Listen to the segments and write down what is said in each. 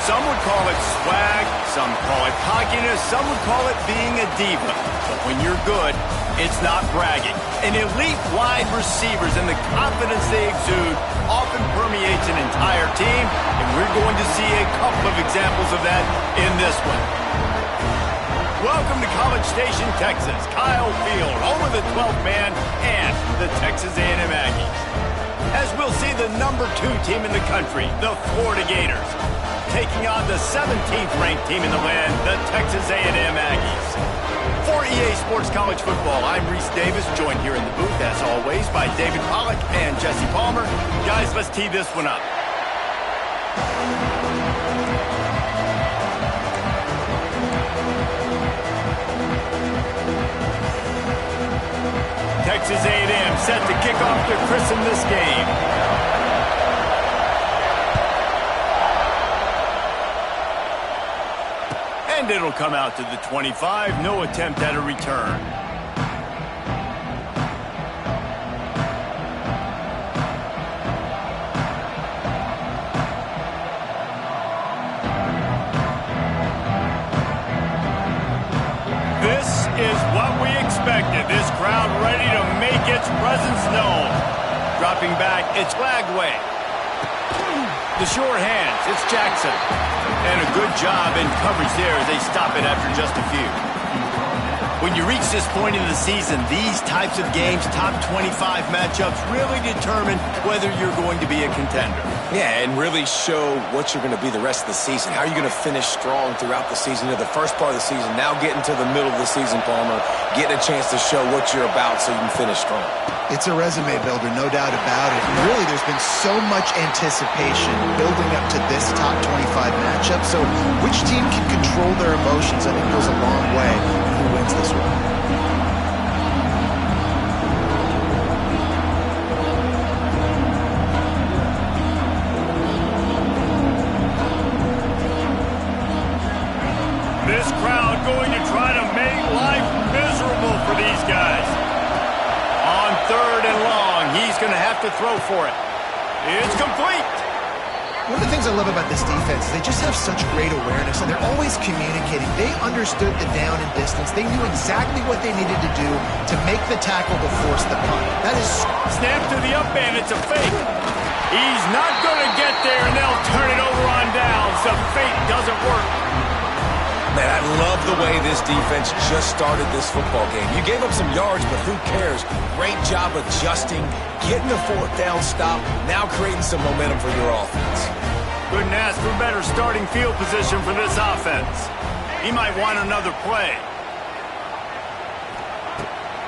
Some would call it swag, some call it cockiness, some would call it being a diva. But when you're good, it's not bragging. An elite wide receivers and the confidence they exude often permeates an entire team, and we're going to see a couple of examples of that in this one. Welcome to College Station, Texas. Kyle Field, home of the 12th man and the Texas A&M Aggies. As we'll see the number 2 team in the country, the Florida Gators, taking on the 17th ranked team in the land, the Texas A&M Aggies. For EA Sports College Football, I'm Reese Davis, joined here in the booth, as always, by David Pollack and Jesse Palmer. Guys, let's tee this one up. Texas A&M set to kick off to christen this game. And it'll come out to the 25. No attempt at a return. This is what we expected. This crowd ready to make its presence known. Dropping back, it's Flagway. The sure hands, it's Jackson. And a good job in coverage there as they stop it after just a few. When you reach this point in the season, these types of games, top 25 matchups, really determine whether you're going to be a contender. Yeah, and really show what you're going to be the rest of the season. How are you going to finish strong throughout the season, the first part of the season, now getting to the middle of the season, Palmer, getting a chance to show what you're about so you can finish strong. It's a resume builder, no doubt about it. And really, there's been so much anticipation building up to this top 25 matchup. So which team can control their emotions, I think, goes a long way in who wins this one. This crowd going to try to make life miserable for these guys. On 3rd and long, he's going to have to throw for it. It's complete. One of the things I love about this defense is they just have such great awareness, and they're always communicating. They understood the down and distance. They knew exactly what they needed to do to make the tackle to force the punt. That is... Snap to the up end. It's a fake. He's not going to get there, and they'll turn it over on downs. The fake doesn't work. Man, I love the way this defense just started this football game. You gave up some yards, but who cares? Great job adjusting, getting the 4th down stop, now creating some momentum for your offense. Couldn't ask for better starting field position for this offense. He might want another play.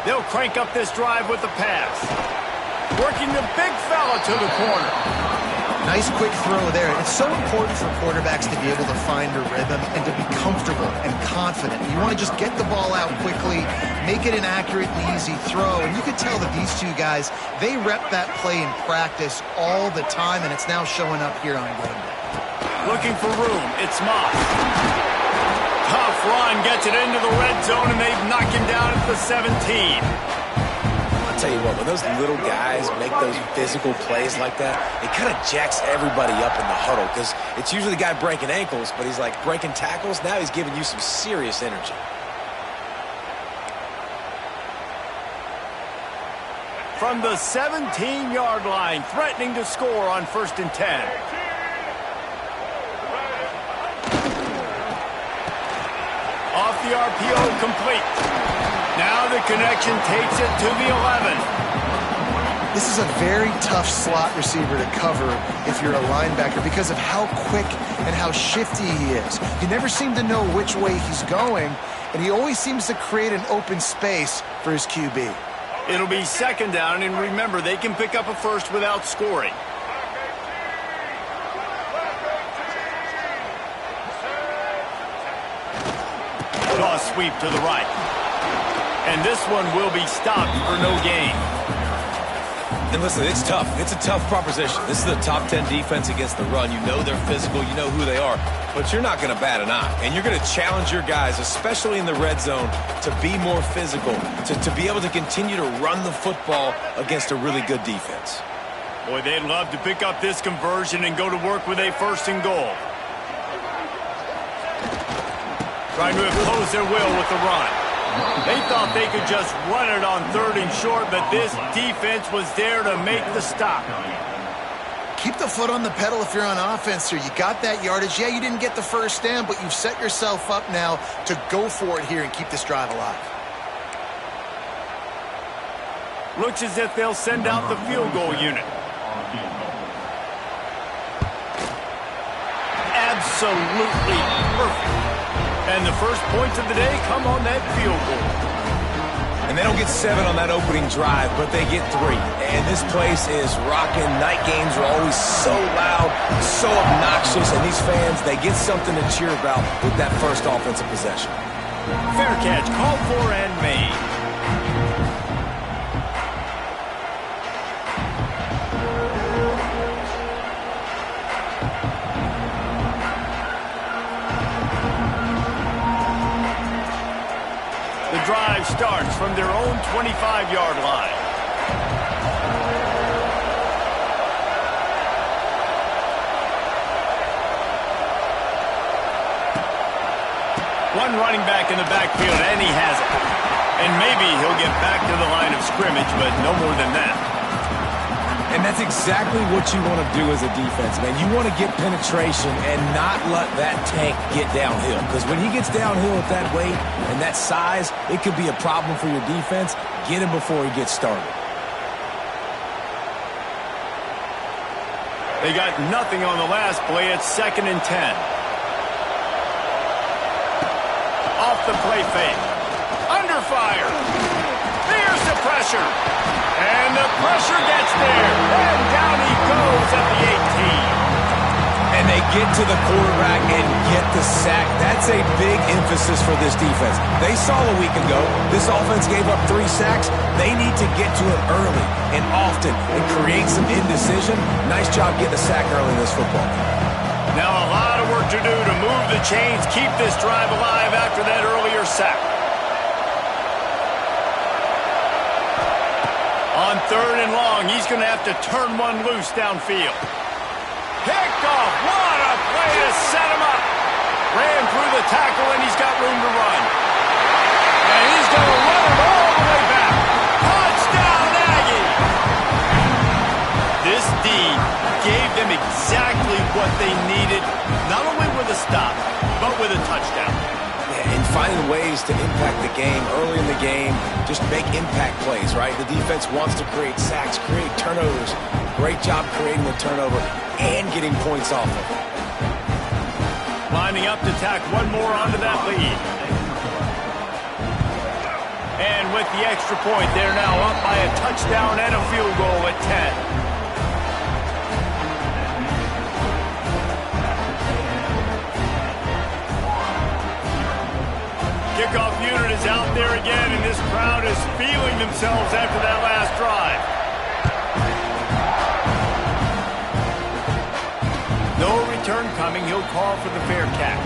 They'll crank up this drive with the pass. Working the big fella to the corner. Nice quick throw there. It's so important for quarterbacks to be able to find a rhythm and to be comfortable and confident. You want to just get the ball out quickly, make it an accurate and easy throw. And you can tell that these two guys, they rep that play in practice all the time, and it's now showing up here on game day. Looking for room. It's Moss. Tough run, gets it into the red zone, and they've knocked him down at the 17. I'll tell you what, when those little guys make those physical plays like that, it kind of jacks everybody up in the huddle because it's usually the guy breaking ankles, but he's like breaking tackles. Now he's giving you some serious energy. From the 17-yard line, threatening to score on 1st and 10. Off the RPO, complete. Now the connection takes it to the 11. This is a very tough slot receiver to cover if you're a linebacker because of how quick and how shifty he is. You never seem to know which way he's going, and he always seems to create an open space for his QB. It'll be 2nd down, and remember, they can pick up a first without scoring. Toss sweep to the right. And this one will be stopped for no gain. And listen, it's tough. It's a tough proposition. This is the top 10 defense against the run. You know they're physical. You know who they are. But you're not going to bat an eye. And you're going to challenge your guys, especially in the red zone, to be more physical, to be able to continue to run the football against a really good defense. Boy, they'd love to pick up this conversion and go to work with a 1st and goal. Trying to impose their will with the run. They thought they could just run it on 3rd and short, but this defense was there to make the stop. Keep the foot on the pedal if you're on offense here. You got that yardage. Yeah, you didn't get the first down, but you've set yourself up now to go for it here and keep this drive alive. Looks as if they'll send out the field goal unit. Absolutely perfect. And the first points of the day come on that field goal. And they don't get 7 on that opening drive, but they get 3. And this place is rocking. Night games are always so loud, so obnoxious, and these fans, they get something to cheer about with that first offensive possession. Fair catch, called for and made. The drive starts from their own 25-yard line. One running back in the backfield, and he has it. And maybe he'll get back to the line of scrimmage, but no more than that. And that's exactly what you want to do as a defense, man. You want to get penetration and not let that tank get downhill. Because when he gets downhill at that weight and that size, it could be a problem for your defense. Get him before he gets started. They got nothing on the last play. It's 2nd and 10. Off the play fake. Under fire. There's the pressure. And the pressure gets there. And down he goes at the 18. And they get to the quarterback and get the sack. That's a big emphasis for this defense. They saw a week ago this offense gave up 3 sacks. They need to get to it early and often and create some indecision. Nice job getting a sack early in this football. Now a lot of work to do to move the chains, keep this drive alive after that earlier sack. On 3rd and long, he's going to have to turn one loose downfield. Picked off. What a play to set him up. Ran through the tackle, and he's got room to run. And he's going to run it all the way back. Touchdown, Aggie! This D gave them exactly what they needed, not only with a stop, but with a touchdown. And finding ways to impact the game early in the game, just make impact plays, right? The defense wants to create sacks, create turnovers. Great job creating the turnover and getting points off of it. Lining up to tack one more onto that lead. And with the extra point, they're now up by a touchdown and a field goal at 10. Kickoff unit is out there again, and this crowd is feeling themselves after that last drive. No return coming. He'll call for the fair catch.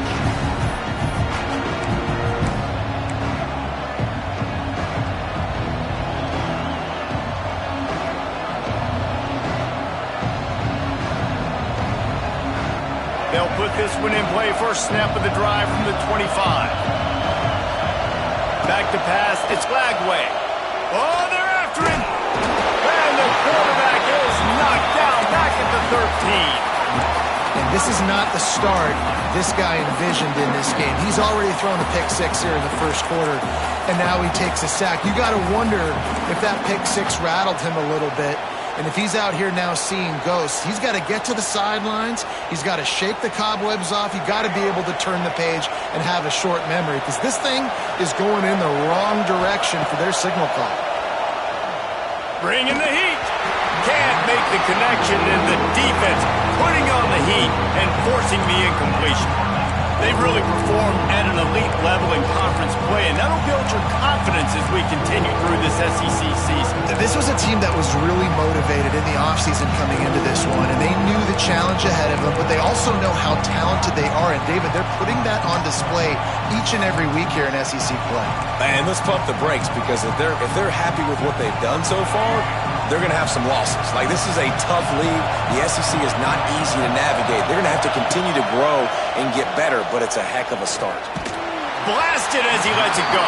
They'll put this one in play. First snap of the drive from the 25. Back to pass, it's Lagway. Oh, they're after him. And the quarterback is knocked down back at the 13. And this is not the start this guy envisioned in this game. He's already thrown a pick-6 here in the first quarter, and now he takes a sack. You got to wonder if that pick-6 rattled him a little bit. And if he's out here now seeing ghosts, he's got to get to the sidelines. He's got to shake the cobwebs off. You got to be able to turn the page and have a short memory, because this thing is going in the wrong direction for their signal call. Bringing the heat. Can't make the connection, and the defense putting on the heat and forcing the incompletion. They've really performed at an elite level in conference play, and that'll build your confidence as we continue through this SEC season. This was a team that was really motivated in the offseason coming into this one, and they knew the challenge ahead of them, but they also know how talented they are. And, David, they're putting that on display each and every week here in SEC play. And let's pump the brakes, because if they're happy with what they've done so far, they're going to have some losses. Like, this is a tough league. The SEC is not easy to navigate. They're going to have to continue to grow and get better, but it's a heck of a start. blasted as he lets it go.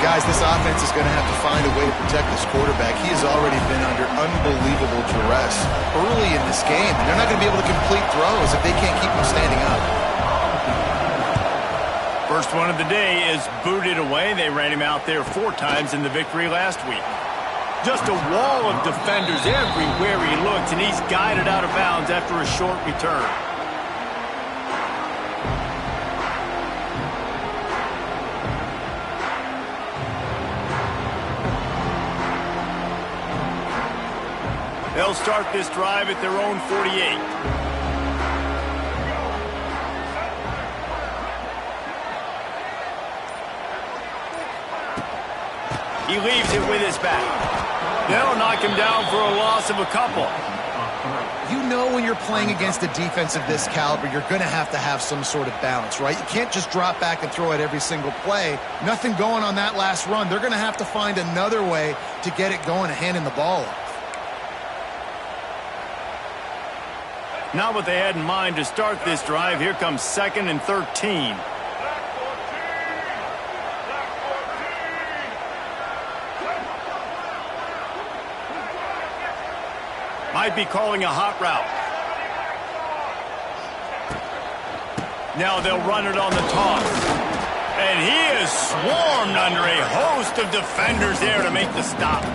Guys, this offense is going to have to find a way to protect this quarterback. He has already been under unbelievable duress early in this game, and they're not going to be able to complete throws if they can't keep him standing up. First one of the day is booted away. They ran him out there 4 times in the victory last week. Just a wall of defenders everywhere he looks, and he's guided out of bounds after a short return. They'll start this drive at their own 48. He leaves it with his back. They'll knock him down for a loss of a couple. You know when you're playing against a defense of this caliber, you're going to have some sort of balance, right? You can't just drop back and throw it every single play. Nothing going on that last run. They're going to have to find another way to get it going and handing the ball off. Not what they had in mind to start this drive. Here comes 2nd and 13. Might be calling a hot route. Now they'll run it on the toss. And he is swarmed under a host of defenders there to make the stop.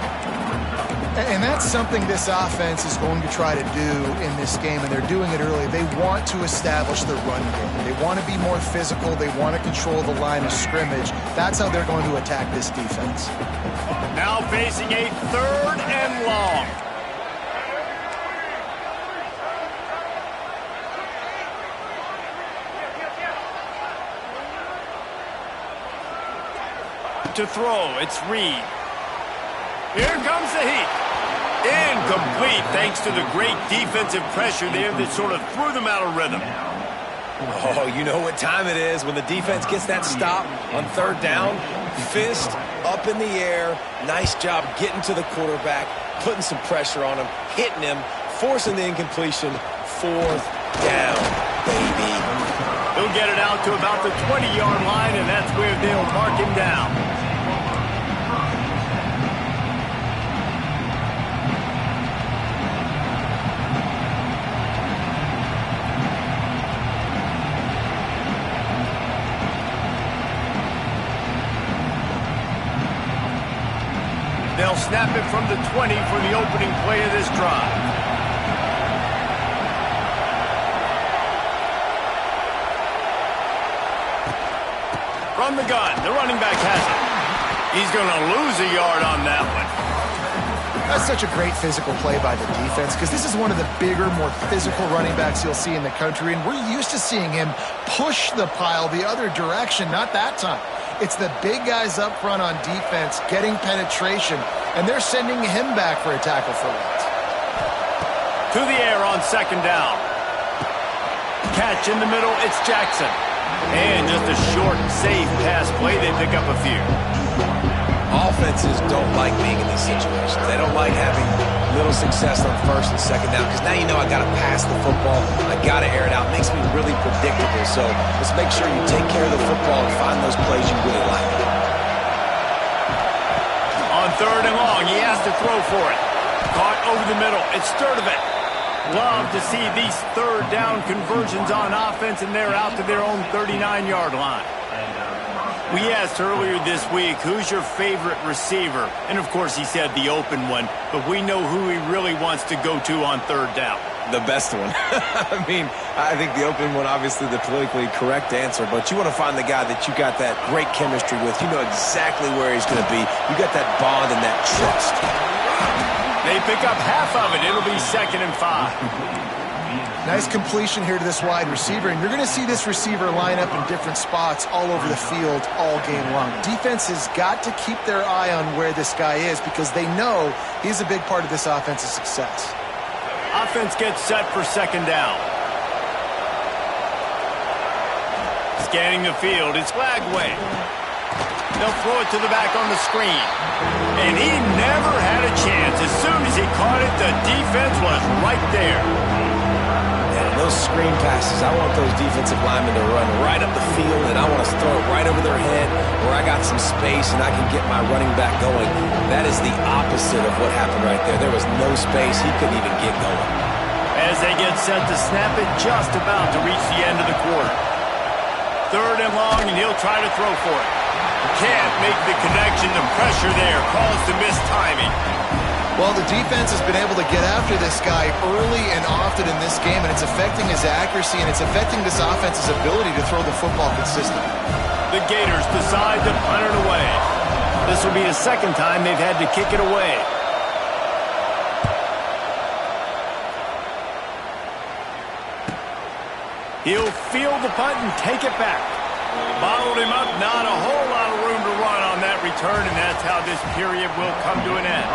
And that's something this offense is going to try to do in this game, and they're doing it early. They want to establish the run game. They want to be more physical. They want to control the line of scrimmage. That's how they're going to attack this defense. Now facing a 3rd and long. To throw, it's Reed. Here comes the heat. Incomplete thanks to the great defensive pressure there that sort of threw them out of rhythm. Oh, you know what time it is when the defense gets that stop on 3rd down. Fist up in the air. Nice job getting to the quarterback, putting some pressure on him, hitting him, forcing the incompletion. 4th down, baby. He'll get it out to about the 20-yard line, and that's where they'll mark him down. They'll snap it from the 20 for the opening play of this drive. From the gun, the running back has it. He's going to lose a yard on that one. That's such a great physical play by the defense because this is one of the bigger, more physical running backs you'll see in the country, and we're used to seeing him push the pile the other direction, not that time. It's the big guys up front on defense getting penetration, and they're sending him back for a tackle for loss. To the air on 2nd down. Catch in the middle, it's Jackson. And just a short, safe pass play, they pick up a few. Offenses don't like being in these situations. They don't like having little success on 1st and 2nd down because now you know I got to pass the football. I got to air it out. It makes me really predictable. So let's make sure you take care of the football and find those plays you really like. On 3rd and long, he has to throw for it. Caught over the middle. It's Sturdivant. Love to see these 3rd down conversions on offense, and they're out to their own 39-yard line. We asked earlier this week, who's your favorite receiver? And, of course, he said the open one, but we know who he really wants to go to on 3rd down. The best one. I mean, I think the open one, obviously the politically correct answer, but you want to find the guy that you got that great chemistry with. You know exactly where he's going to be. You got that bond and that trust. They pick up half of it. It'll be 2nd and 5. Nice completion here to this wide receiver, and you're going to see this receiver line up in different spots all over the field all game long. Defense has got to keep their eye on where this guy is because they know he's a big part of this offense's success. Offense gets set for 2nd down. Scanning the field, it's Lagway. They'll throw it to the back on the screen. And he never had a chance. As soon as he caught it, the defense was right there. And Those screen passes, I want those defensive linemen to run right up the field, and I want to throw it right over their head where I got some space and I can get my running back going. That is the opposite of what happened right there. There was no space. He couldn't even get going. As they get set to snap it, just about to reach the end of the quarter. 3rd and long, and he'll try to throw for it. Can't make the connection. The pressure there caused the missed timing. Well, the defense has been able to get after this guy early and often in this game, and it's affecting his accuracy, and it's affecting this offense's ability to throw the football consistently. The Gators decide to punt it away. This will be the 2nd time they've had to kick it away. He'll field the punt and take it back. Bottled him up, not a whole lot of room to run on that return, and that's how this period will come to an end.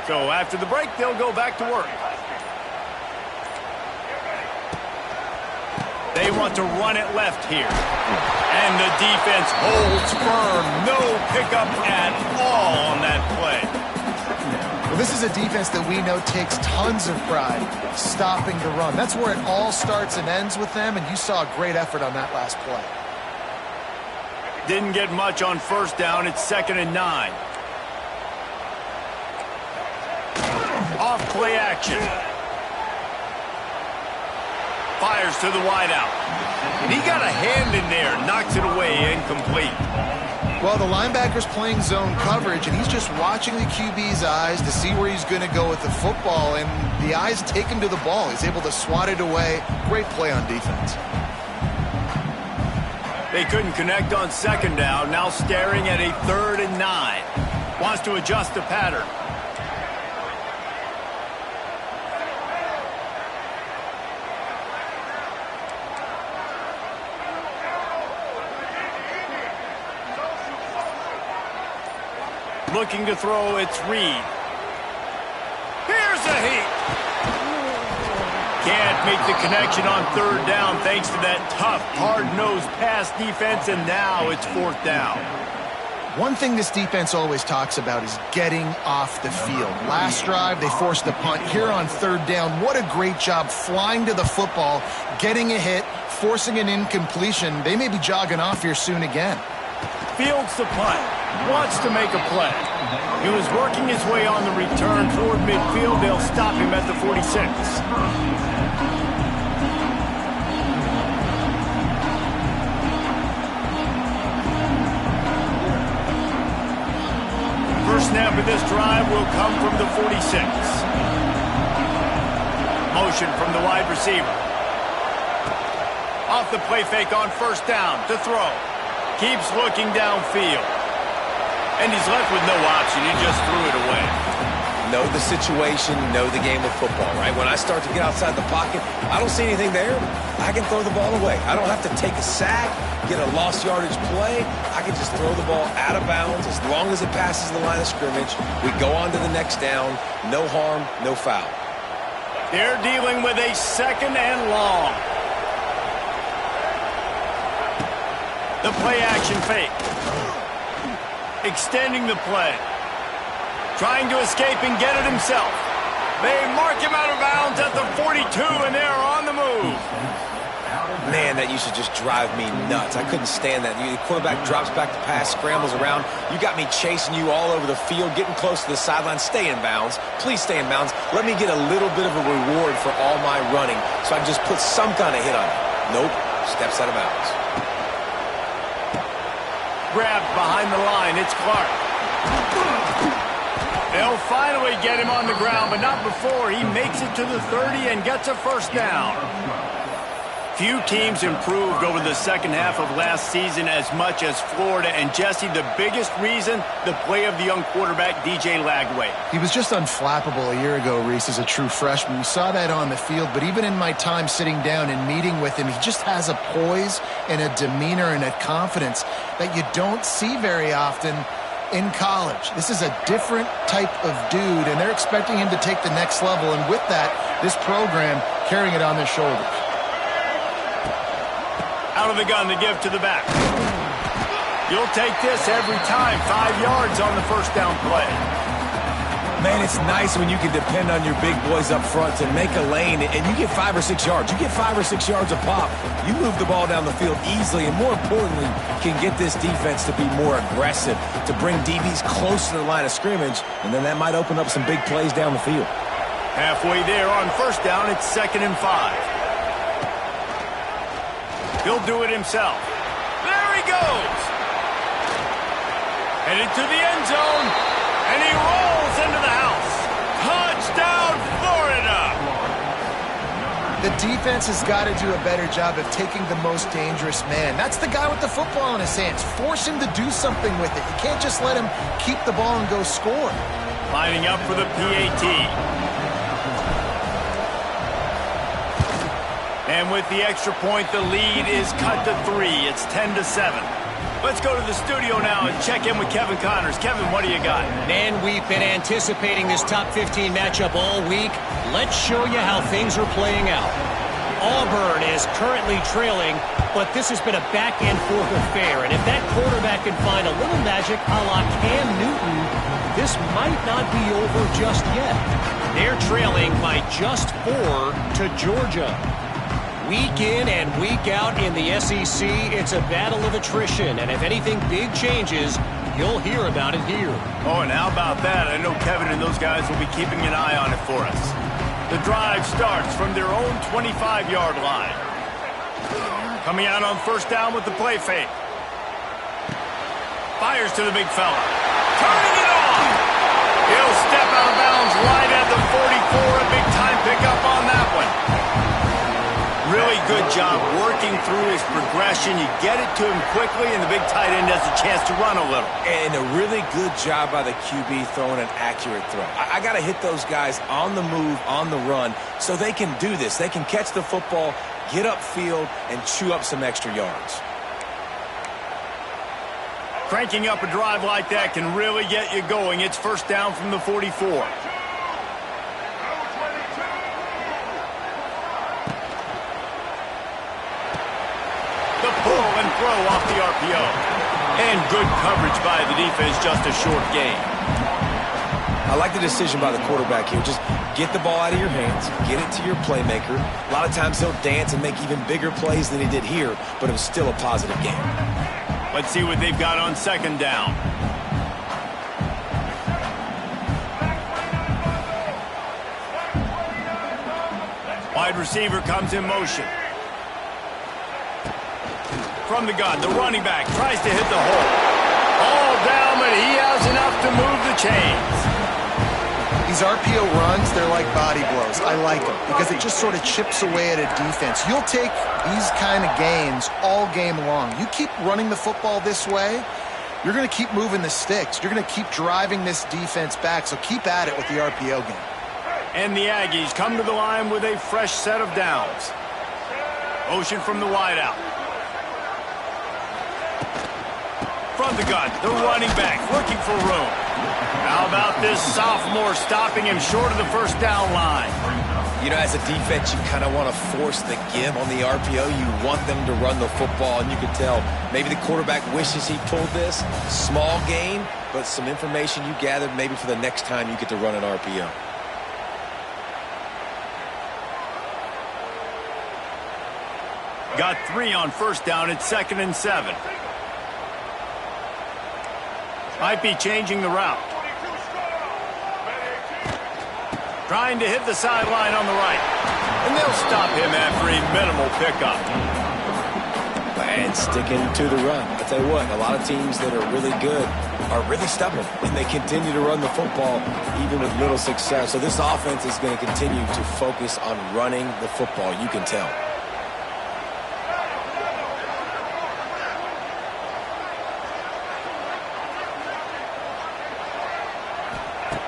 So after the break, they'll go back to work. They want to run it left here. And the defense holds firm. No pickup at all on that play. Well, this is a defense that we know takes tons of pride stopping the run. That's where it all starts and ends with them, and you saw a great effort on that last play. Didn't get much on 1st down. It's 2nd and 9. Off play action. Fires to the wideout. And he got a hand in there. Knocks it away. Incomplete. Well, the linebacker's playing zone coverage, and he's just watching the QB's eyes to see where he's going to go with the football, and the eyes take him to the ball. He's able to swat it away. Great play on defense. They couldn't connect on 2nd down. Now staring at a 3rd and 9. Wants to adjust the pattern. Looking to throw, it's Reed. Here's a heat. Can't make the connection on 3rd down thanks to that tough, hard-nosed pass defense, and now it's 4th down. One thing this defense always talks about is getting off the field. Last drive, they forced the punt. Here on 3rd down, what a great job flying to the football, getting a hit, forcing an incompletion. They may be jogging off here soon again. Fields the punt. Wants to make a play. He was working his way on the return toward midfield. They'll stop him at the 46. First snap of this drive will come from the 46. Motion from the wide receiver. Off the play fake on 1st down to throw. Keeps looking downfield. And he's left with no option. He just threw it away. Know the situation, know the game of football, right? When I start to get outside the pocket, I don't see anything there. I can throw the ball away. I don't have to take a sack, get a lost yardage play. I can just throw the ball out of bounds as long as it passes the line of scrimmage. We go on to the next down. No harm, no foul. They're dealing with a 2nd and long. The play action fake. Extending the play. Trying to escape and get it himself. They mark him out of bounds at the 42, and they're on the move. Man, that used to just drive me nuts. I couldn't stand that. The quarterback drops back to pass, scrambles around. You got me chasing you all over the field, getting close to the sideline. Stay in bounds. Please stay in bounds. Let me get a little bit of a reward for all my running so I can just put some kind of hit on it. Nope. Steps out of bounds. Grabbed behind the line. It's Clark. They'll finally get him on the ground, but not before he makes it to the 30 and gets a 1st down. Few teams improved over the 2nd half of last season as much as Florida. And, Jesse, the biggest reason, the play of the young quarterback, DJ Lagway. He was just unflappable a year ago, Reese, as a true freshman. We saw that on the field, but even in my time sitting down and meeting with him, he just has a poise and a demeanor and a confidence that you don't see very often. in college. This is a different type of dude, and they're expecting him to take the next level, and with that, this program carrying it on their shoulders. Out of the gun to give to the back. You'll take this every time. 5 yards on the first down play. Man, it's nice when you can depend on your big boys up front to make a lane, and you get 5 or 6 yards. You get 5 or 6 yards a pop. You move the ball down the field easily, and more importantly, can get this defense to be more aggressive, to bring DBs close to the line of scrimmage, and then that might open up some big plays down the field. Halfway there on first down, it's 2nd and 5. He'll do it himself. There he goes. Headed to the end zone, and he rolls into the house. Touchdown, Florida! The defense has got to do a better job of taking the most dangerous man. That's the guy with the football in his hands. Force him to do something with it. You can't just let him keep the ball and go score. Lining up for the PAT. And with the extra point, the lead is cut to 3. It's 10-7. Let's go to the studio now and check in with Kevin Connors. Kevin, what do you got? Man, we've been anticipating this top 15 matchup all week. Let's show you how things are playing out. Auburn is currently trailing, but this has been a back-and-forth affair. And if that quarterback can find a little magic a la Cam Newton, this might not be over just yet. They're trailing by just 4 to Georgia. Week in and week out in the SEC, it's a battle of attrition. And if anything big changes, you'll hear about it here. Oh, and how about that? I know Kevin and those guys will be keeping an eye on it for us. The drive starts from their own 25-yard line. Coming out on first down with the play fake. Fires to the big fella. Turning it on! He'll step out of bounds right at the 44. A big-time pickup on that one. Really good job working through his progression. You get it to him quickly, and the big tight end has a chance to run a little. And a really good job by the QB throwing an accurate throw. I got to hit those guys on the move, on the run, so they can do this. They can catch the football, get upfield, and chew up some extra yards. Cranking up a drive like that can really get you going. It's first down from the 44. Pull and throw off the RPO. And good coverage by the defense, just a short gain. I like the decision by the quarterback here. Just get the ball out of your hands, get it to your playmaker. A lot of times he'll dance and make even bigger plays than he did here, but it was still a positive game. Let's see what they've got on second down. Wide receiver comes in motion. From the gun, the running back tries to hit the hole. All down, but he has enough to move the chains. These RPO runs, they're like body blows. I like them because it just sort of chips away at a defense. You'll take these kind of gains all game long. You keep running the football this way, you're going to keep moving the sticks. You're going to keep driving this defense back, so keep at it with the RPO game. And the Aggies come to the line with a fresh set of downs. Motion from the wideout. From the gun, the running back looking for room. How about this sophomore stopping him short of the first down line? You know, as a defense, you kind of want to force the give on the RPO. You want them to run the football, and you can tell maybe the quarterback wishes he pulled this. Small gain, but some information you gathered maybe for the next time you get to run an RPO. Got 3 on first down. It's 2nd and 7. Might be changing the route. Trying to hit the sideline on the right. And they'll stop him after a minimal pickup. And sticking to the run. I'll tell you what, a lot of teams that are really good are really stubborn, and they continue to run the football even with little success. So this offense is going to continue to focus on running the football, you can tell.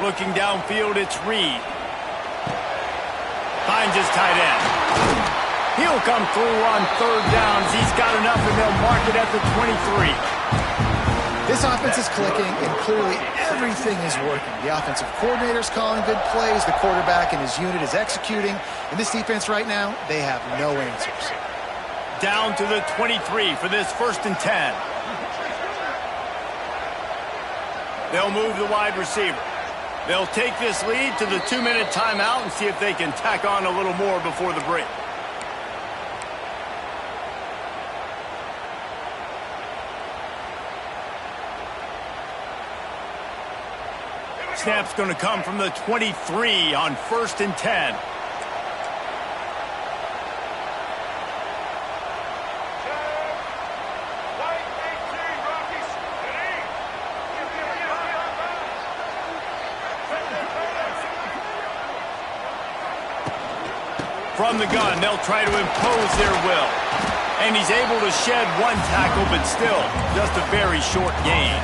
Looking downfield, it's Reed. Finds his tight end. He'll come through on third downs. He's got enough, and they'll mark it at the 23. This offense is clicking, and clearly everything is working. The offensive coordinator's calling good plays. The quarterback and his unit is executing. And this defense right now, they have no answers. Down to the 23 for this 1st and 10. They'll move the wide receiver. They'll take this lead to the 2-minute timeout and see if they can tack on a little more before the break. Snap's going to come from the 23 on 1st and 10. From the gun, they'll try to impose their will. And he's able to shed one tackle, but still just a very short gain.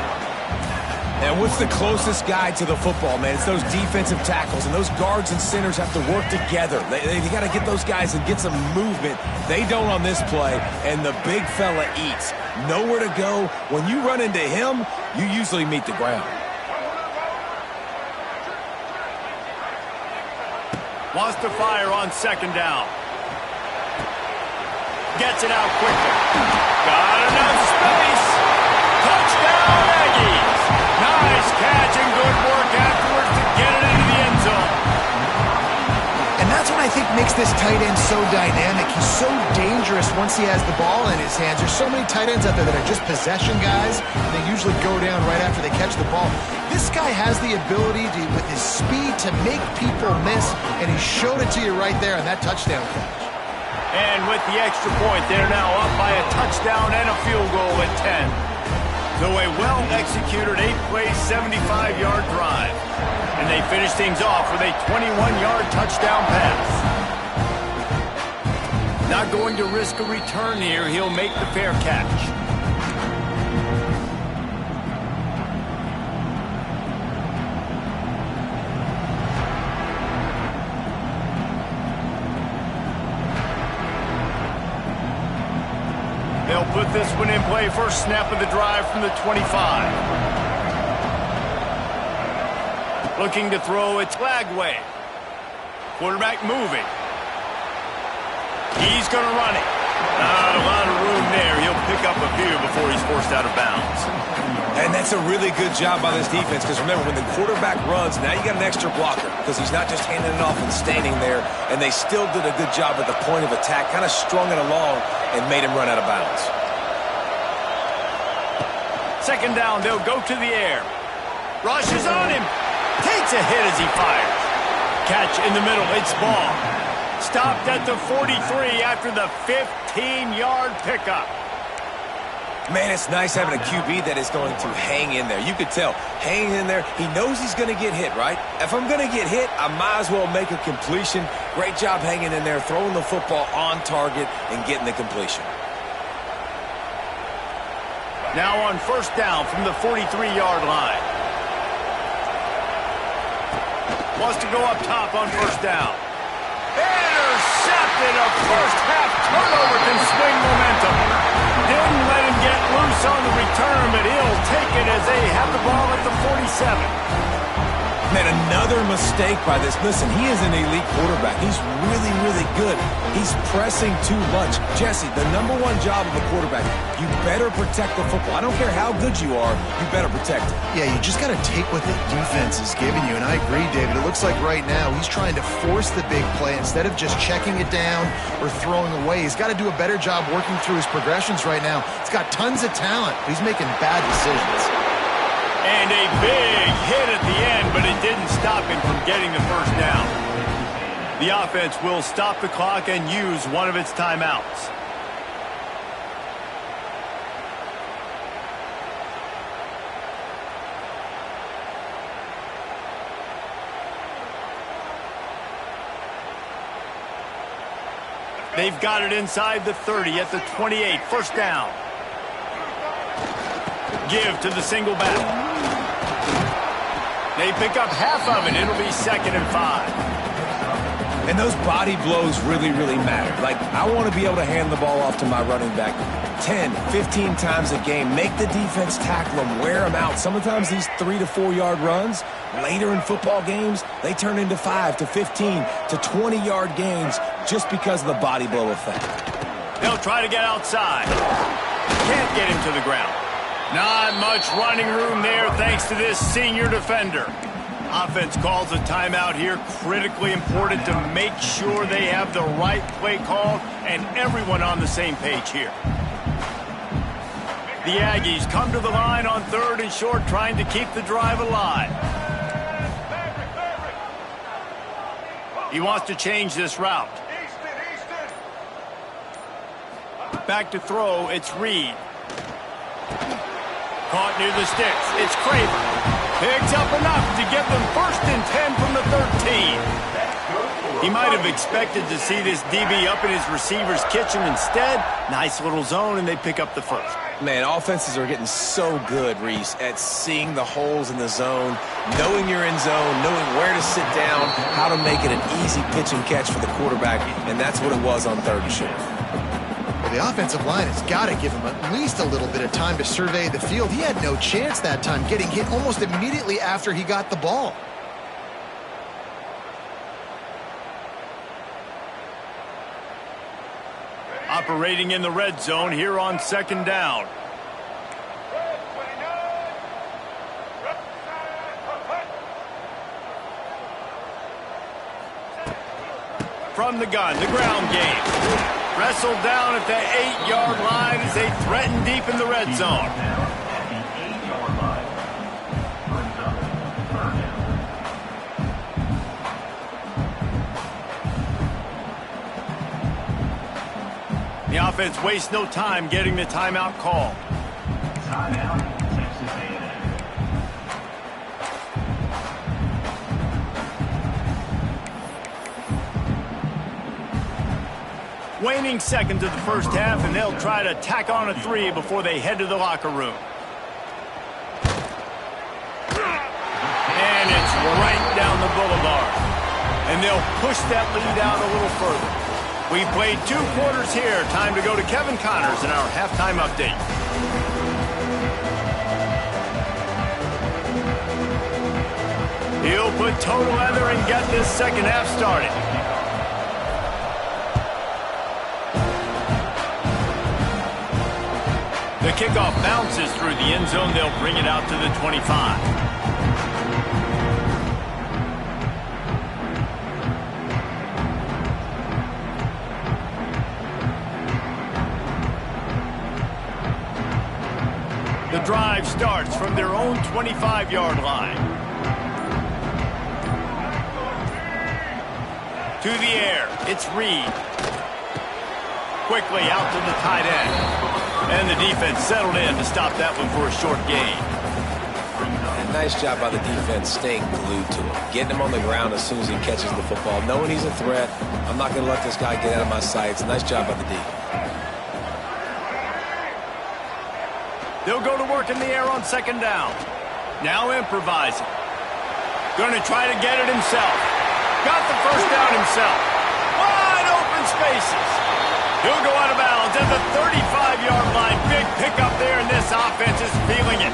And what's the closest guy to the football, man? It's those defensive tackles, and those guards and centers have to work together. They got to get those guys and get some movement. They don't on this play, and the big fella eats. Nowhere to go. When you run into him, you usually meet the ground. Wants to fire on 2nd down. Gets it out quickly. Got enough space. Touchdown, Aggies. Nice catch and good work afterwards to get it into the end zone. And that's what I think makes this tight end so dynamic. He's so dangerous once he has the ball in his hands. There's so many tight ends out there that are just possession guys, and they usually go down right after they catch the ball. This guy has the ability to, with his speed, to make people miss, and he showed it to you right there on that touchdown catch. And with the extra point, they're now up by a touchdown and a field goal at 10. So a well-executed 8-play, 75-yard drive. And they finish things off with a 21-yard touchdown pass. Not going to risk a return here. He'll make the fair catch. They'll put this one in play. First snap of the drive from the 25. Looking to throw, it's Lagway. Quarterback moving. He's going to run it. Not a lot of room there. He'll pick up a few before he's forced out of bounds. And that's a really good job by this defense, because remember, when the quarterback runs, now you got an extra blocker, because he's not just handing it off and standing there, and they still did a good job at the point of attack, kind of strung it along and made him run out of bounds. 2nd down, they'll go to the air. Rushes on him. Takes a hit as he fires. Catch in the middle, it's ball. Stopped at the 43 after the 15-yard pickup. Man, it's nice having a QB that is going to hang in there. You could tell, hanging in there, he knows he's going to get hit, right? If I'm going to get hit, I might as well make a completion. Great job hanging in there, throwing the football on target and getting the completion. Now on 1st down from the 43-yard line. Wants to go up top on 1st down. Intercepted. A first-half turnover can swing momentum. Didn't let him get loose on the return, but he'll take it as they have the ball at the 47. Man, another mistake by this. Listen, he is an elite quarterback. He's really, really good. He's pressing too much. Jesse, the #1 job of a quarterback, you better protect the football. I don't care how good you are, you better protect it. Yeah, you just got to take what the defense is giving you. And I agree, David. It looks like right now he's trying to force the big play instead of just checking it down or throwing away. He's got to do a better job working through his progressions right now. He's got tons of talent, but he's making bad decisions. And a big hit at the end, but it didn't stop him from getting the 1st down. The offense will stop the clock and use one of its timeouts. They've got it inside the 30 at the 28. 1st down. Give to the single back. They pick up half of it. It'll be 2nd and 5. And those body blows really, really matter. Like, I want to be able to hand the ball off to my running back 10, 15 times a game. Make the defense tackle them, wear them out. Sometimes these 3 to 4 yard runs, later in football games, they turn into 5 to 15 to 20 yard gains just because of the body blow effect. They'll try to get outside. Can't get him to the ground. Not much running room there thanks to this senior defender. Offense calls a timeout here. Critically important to make sure they have the right play call and everyone on the same page here. The Aggies come to the line on 3rd and short, trying to keep the drive alive. He wants to change this route. Back to throw, it's Reed. Caught near the sticks, it's Craver. Picks up enough to give them 1st and 10 from the 13. He might have expected to see this DB up in his receiver's kitchen. Instead, nice little zone, and they pick up the 1st. Man, offenses are getting so good, Reese, at seeing the holes in the zone, knowing you're in zone, knowing where to sit down, how to make it an easy pitch and catch for the quarterback, and that's what it was on 3rd and short. The offensive line has got to give him at least a little bit of time to survey the field. He had no chance that time, getting hit almost immediately after he got the ball. Operating in the red zone here on 2nd down. From the gun, the ground game. Wrestled down at the 8-yard line as they threaten deep in the red zone. The offense wastes no time getting the timeout call. Timeout, Texas A&M. Waning seconds of the first half, and they'll try to tack on a 3 before they head to the locker room. And it's right down the boulevard. And they'll push that lead out a little further. We've played 2 quarters here. Time to go to Kevin Connors in our halftime update. He'll put total leather and get this second half started. The kickoff bounces through the end zone. They'll bring it out to the 25. The drive starts from their own 25-yard line. To the air, it's Reed. Quickly out to the tight end. And the defense settled in to stop that one for a short gain. And nice job by the defense staying glued to him, getting him on the ground as soon as he catches the football, knowing he's a threat. I'm not going to let this guy get out of my sights. Nice job by the D. They'll go to work in the air on 2nd down. Now improvising. Going to try to get it himself. Got the 1st down himself. Wide open spaces. He'll go out of bounds at the 35-yard line. Big pickup there, and this offense is feeling it.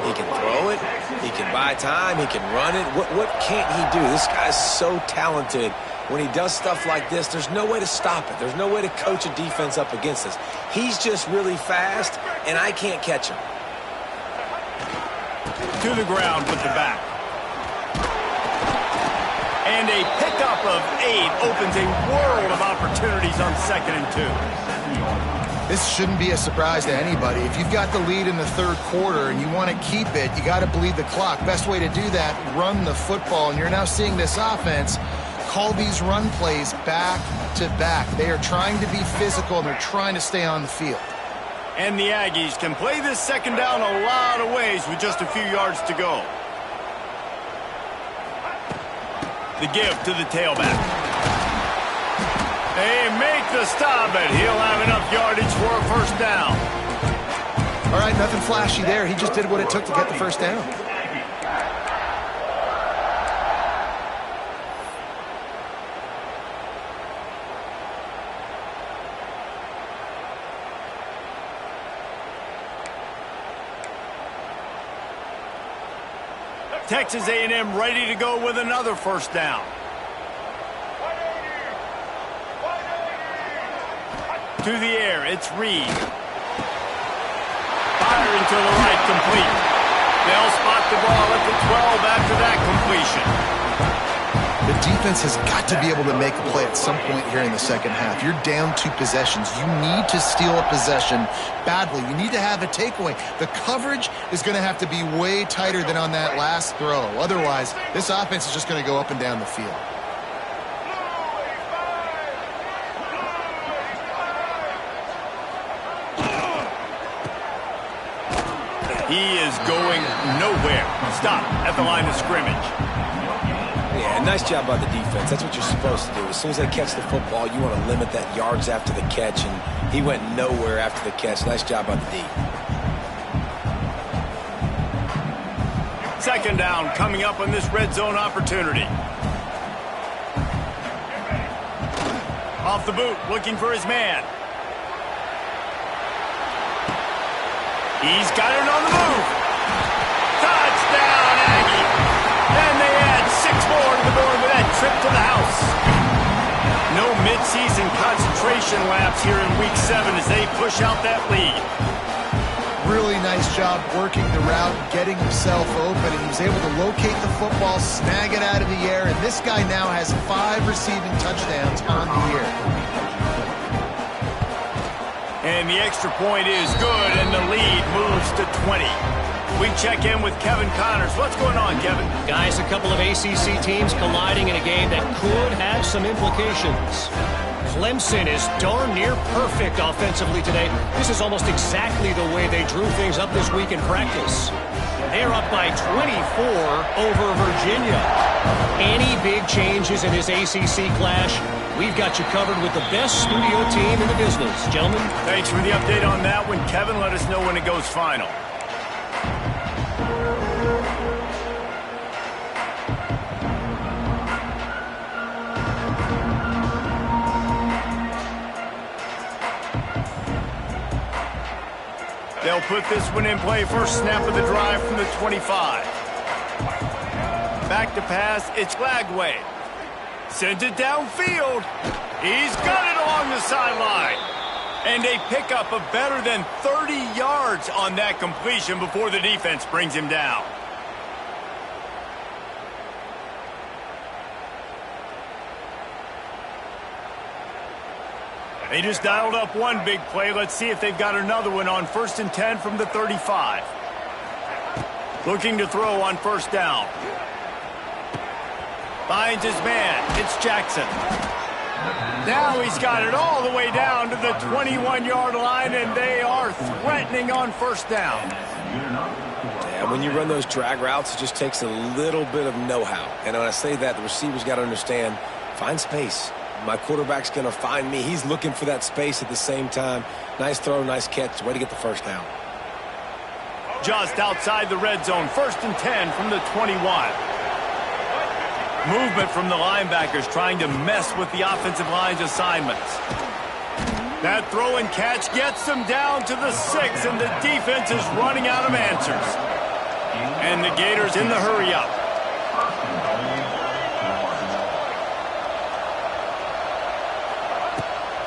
He can throw it. He can buy time. He can run it. What can't he do? This guy's so talented. When he does stuff like this, there's no way to stop it. There's no way to coach a defense up against us. He's just really fast, and I can't catch him. To the ground with the back. And a pickup of 8 opens a world of opportunities on 2nd and 2. This shouldn't be a surprise to anybody. If you've got the lead in the 3rd quarter and you want to keep it, you got to bleed the clock. Best way to do that, run the football. And you're now seeing this offense call these run plays back to back. They are trying to be physical, and they're trying to stay on the field. And the Aggies can play this 2nd down a lot of ways with just a few yards to go. The give to the tailback. They make the stop, but he'll have enough yardage for a 1st down. All right, nothing flashy there. He just did what it took to get the 1st down. Texas A&M ready to go with another first down. To the air, it's Reed. Firing to the right, complete. They'll spot the ball at the 12 after that completion. The defense has got to be able to make a play at some point here in the second half. You're down 2 possessions. You need to steal a possession badly. You need to have a takeaway. The coverage is going to have to be way tighter than on that last throw. Otherwise, this offense is just going to go up and down the field. He is going nowhere. Stop at the line of scrimmage. Yeah, nice job by the defense. That's what you're supposed to do. As soon as they catch the football, you want to limit that yards after the catch, and he went nowhere after the catch. Nice job by the D. Second down coming up on this red zone opportunity. Off the boot, looking for his man. He's got it on the move. Touchdown, Aggie. And they add 6 more to the board with that trip to the house. No midseason concentration laps here in Week 7 as they push out that lead. Really nice job working the route, getting himself open, and he was able to locate the football, snag it out of the air, and this guy now has 5 receiving touchdowns on the year. And the extra point is good, and the lead moves to 20. We check in with Kevin Connors. What's going on, Kevin? Guys, a couple of ACC teams colliding in a game that could have some implications. Clemson is darn near perfect offensively today. This is almost exactly the way they drew things up this week in practice. They're up by 24 over Virginia. Any big changes in this ACC clash? We've got you covered with the best studio team in the business. Gentlemen. Thanks for the update on that one. Kevin, let us know when it goes final. They'll put this one in play. First snap of the drive from the 25. Back to pass. It's Flagway. Sends it downfield. He's got it along the sideline. And a pickup of better than 30 yards on that completion before the defense brings him down. They just dialed up one big play. Let's see if they've got another one on 1st and 10 from the 35. Looking to throw on first down. Finds his man. It's Jackson. Now he's got it all the way down to the 21-yard line, and they are threatening on first down. Yeah, when you run those drag routes, it just takes a little bit of know-how. And when I say that, the receivers got to understand, find space. My quarterback's going to find me. He's looking for that space at the same time. Nice throw, nice catch. Way to get the first down. Just outside the red zone. 1st and 10 from the 21. Movement from the linebackers trying to mess with the offensive line's assignments. That throw and catch gets them down to the 6, and the defense is running out of answers. And the Gators in the hurry-up.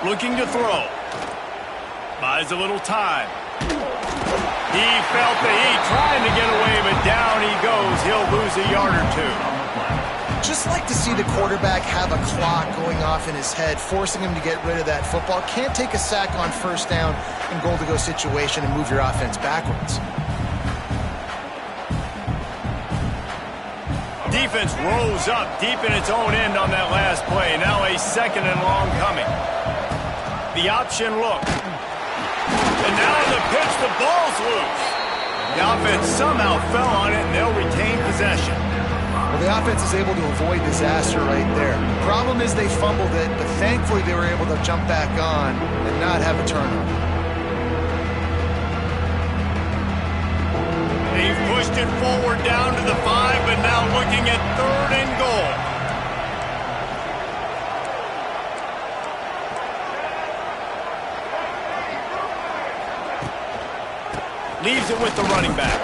Looking to throw. Buys a little time. He felt the heat trying to get away, but down he goes. He'll lose a yard or 2. Just like to see the quarterback have a clock going off in his head, forcing him to get rid of that football. Can't take a sack on first down in goal-to-go situation and move your offense backwards. Defense rose up deep in its own end on that last play. Now a 2nd and long coming. The option look. And now the pitch, the ball's loose. The offense somehow fell on it, and they'll retain possession. Well, the offense is able to avoid disaster right there. The problem is they fumbled it, but thankfully they were able to jump back on and not have a turnover. They've pushed it forward down to the 5, but now looking at 3rd and goal. Leaves it with the running back.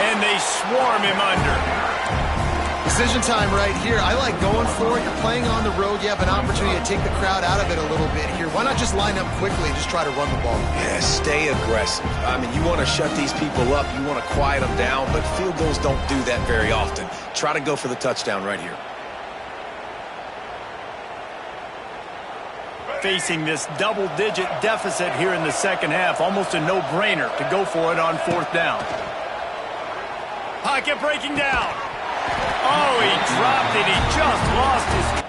And they swarm him under. Decision time right here. I like going for it. You're playing on the road. You have an opportunity to take the crowd out of it a little bit here. Why not just line up quickly and just try to run the ball? Yeah, stay aggressive. I mean, you want to shut these people up. You want to quiet them down, but field goals don't do that very often. Try to go for the touchdown right here. Facing this double-digit deficit here in the second half, almost a no-brainer to go for it on fourth down. Pocket breaking down. Oh, he dropped it. He just lost his